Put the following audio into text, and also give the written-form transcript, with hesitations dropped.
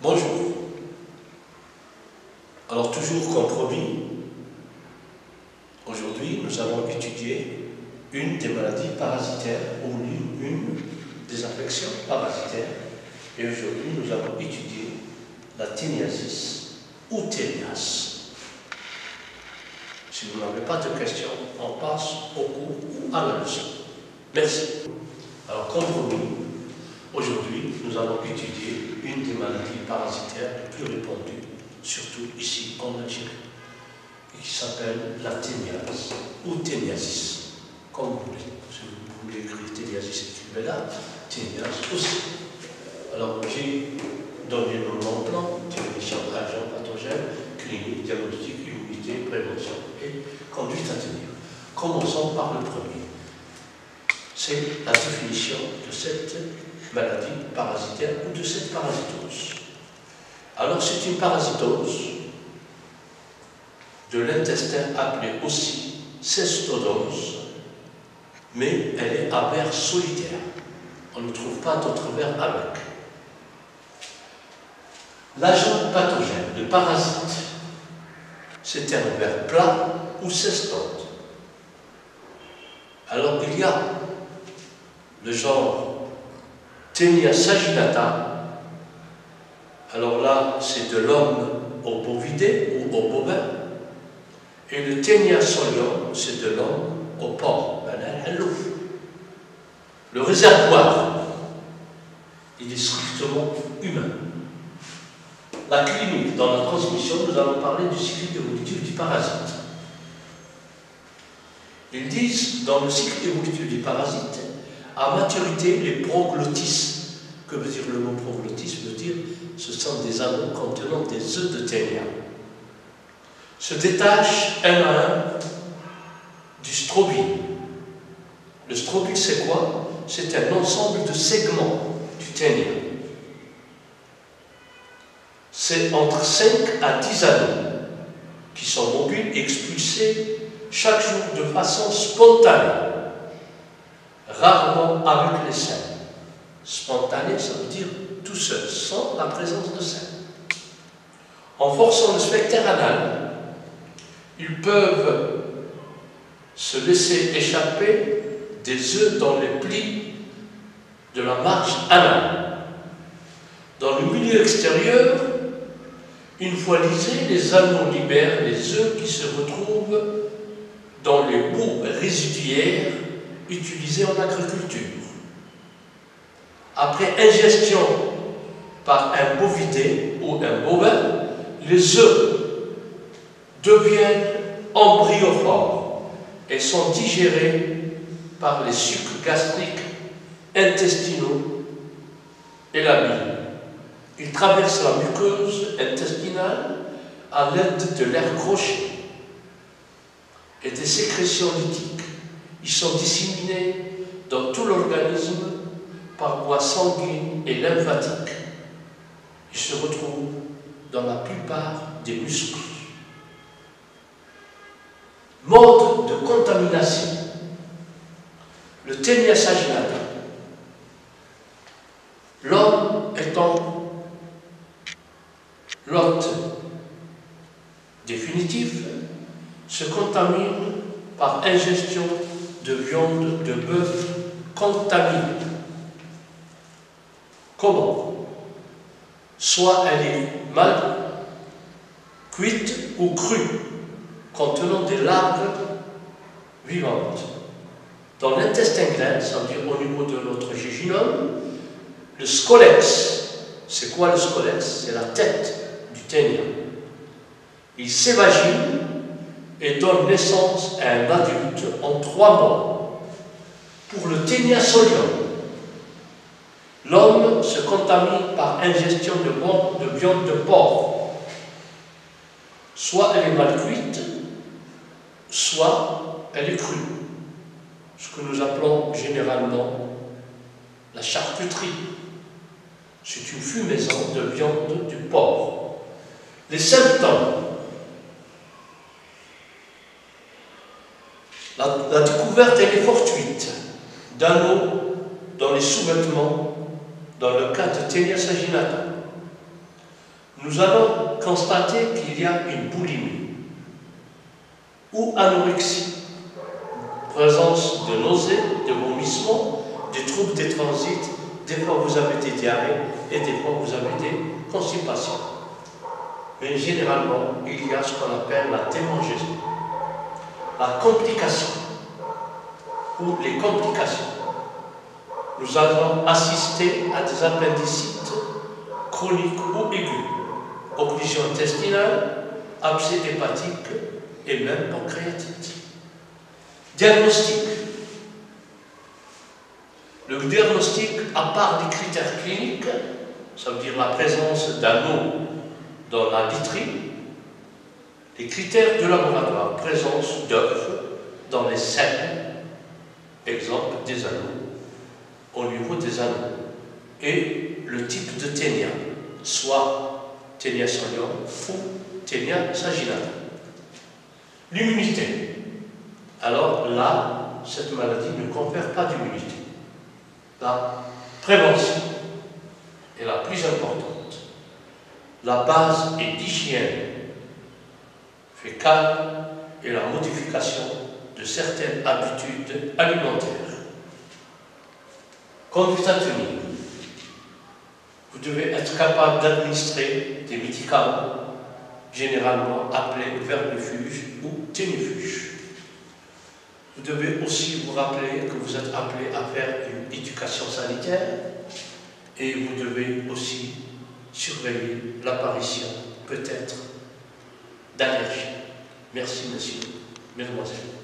Bonjour. Alors toujours comme promis, aujourd'hui nous allons étudier une des maladies parasitaires ou une des infections parasitaires. Et aujourd'hui nous allons étudier la téniasis ou ténias. Si vous n'avez pas de questions, on passe au cours ou à la leçon. Merci. Alors comme promis, aujourd'hui nous allons étudier une des maladies parasitaires les plus répandues, surtout ici en Algérie, et qui s'appelle la téniase ou téniasis, comme vous voulez. Si vous voulez écrire téniasis, écrivez-la, téniase aussi. Alors j'ai donné le nom plan, définition agent pathogène, clinique, diagnostic, immunité, prévention et conduite à tenir. Commençons par le premier. C'est la définition de cette maladie parasitaire ou de cette parasitose. Alors c'est une parasitose de l'intestin appelée aussi cestodose, mais elle est à vers solitaire. On ne trouve pas d'autres vers avec. L'agent pathogène de parasite, c'est un ver plat ou cestode. Alors il y a le genre Taenia saginata, alors là c'est de l'homme au bovidé ou au bovin, et le Taenia solium c'est de l'homme au porc. Le réservoir, il est strictement humain. La clinique, dans la transmission, nous allons parler du cycle évolutif du parasite. Ils disent, dans le cycle évolutif du parasite, à maturité, les proglottis, que veut dire le mot proglottis, veut dire ce sont des anneaux contenant des œufs de ténia, se détachent un à un du strobile. Le strobile, c'est quoi? C'est un ensemble de segments du ténia. C'est entre 5 à 10 anneaux qui sont mobiles, expulsés chaque jour de façon spontanée, rarement avec les selles. Spontané, ça veut dire tout seul, sans la présence de selles. En forçant le sphincter anal, ils peuvent se laisser échapper des œufs dans les plis de la marge anale. Dans le milieu extérieur, une fois lisés, les anneaux libèrent les œufs qui se retrouvent dans les boues résiduaires utilisées en agriculture. Après ingestion par un bovidé ou un bovin, les œufs deviennent embryophares et sont digérés par les sucs gastriques, intestinaux et la bile. Ils traversent la muqueuse intestinale à l'aide de l'air crochet et des sécrétions lytiques. Ils sont disséminés dans tout l'organisme par voie sanguine et lymphatique. Ils se retrouvent dans la plupart des muscles. Mode de contamination. Le Taenia saginata. L'homme étant l'hôte définitif, se contamine par ingestion de viande de bœuf contaminée. Comment? Soit elle est mal cuite ou crue, contenant des larves vivantes. Dans l'intestin grêle, c'est-à-dire au niveau de notre jéjunum, le scolex, c'est quoi le scolex? C'est la tête du ténia. Il s'évagine et donne naissance à un adulte en 3 mois. Pour le Taenia solium, l'homme se contamine par ingestion de viande de porc. Soit elle est mal cuite, soit elle est crue. Ce que nous appelons généralement la charcuterie. C'est une fumaison de viande du porc. Les symptômes. La découverte, elle est fortuite d'anneaux dans les sous-vêtements dans le cas de Taenia saginata. nous allons constater qu'il y a une boulimie ou anorexie, présence de nausées, de vomissements, de troubles de transit. Des fois vous avez des diarrhées et des fois vous avez des constipations. Mais généralement, il y a ce qu'on appelle la démangeaison, la complication ou les complications. Nous allons assister à des appendicites chroniques ou aigus, occlusion intestinale, abcès hépatique et même pancréatite. Diagnostic. Le diagnostic, à part les critères cliniques, ça veut dire la présence d'anneaux dans la literie, les critères de laboratoire, présence d'œufs dans les selles, exemple des anneaux, au niveau des anneaux, et le type de ténia, soit ténia solium ou ténia sagittal. L'immunité. Alors là, cette maladie ne confère pas d'immunité. La prévention est la plus importante. La base est l'hygiène fécale et la modification de certaines habitudes alimentaires. Conduite à tenir. Vous devez être capable d'administrer des médicaments, généralement appelés vermifuges ou ténifuges. Vous devez aussi vous rappeler que vous êtes appelé à faire une éducation sanitaire et vous devez aussi surveiller l'apparition, peut-être, d'allergies. Merci, messieurs, mesdemoiselles.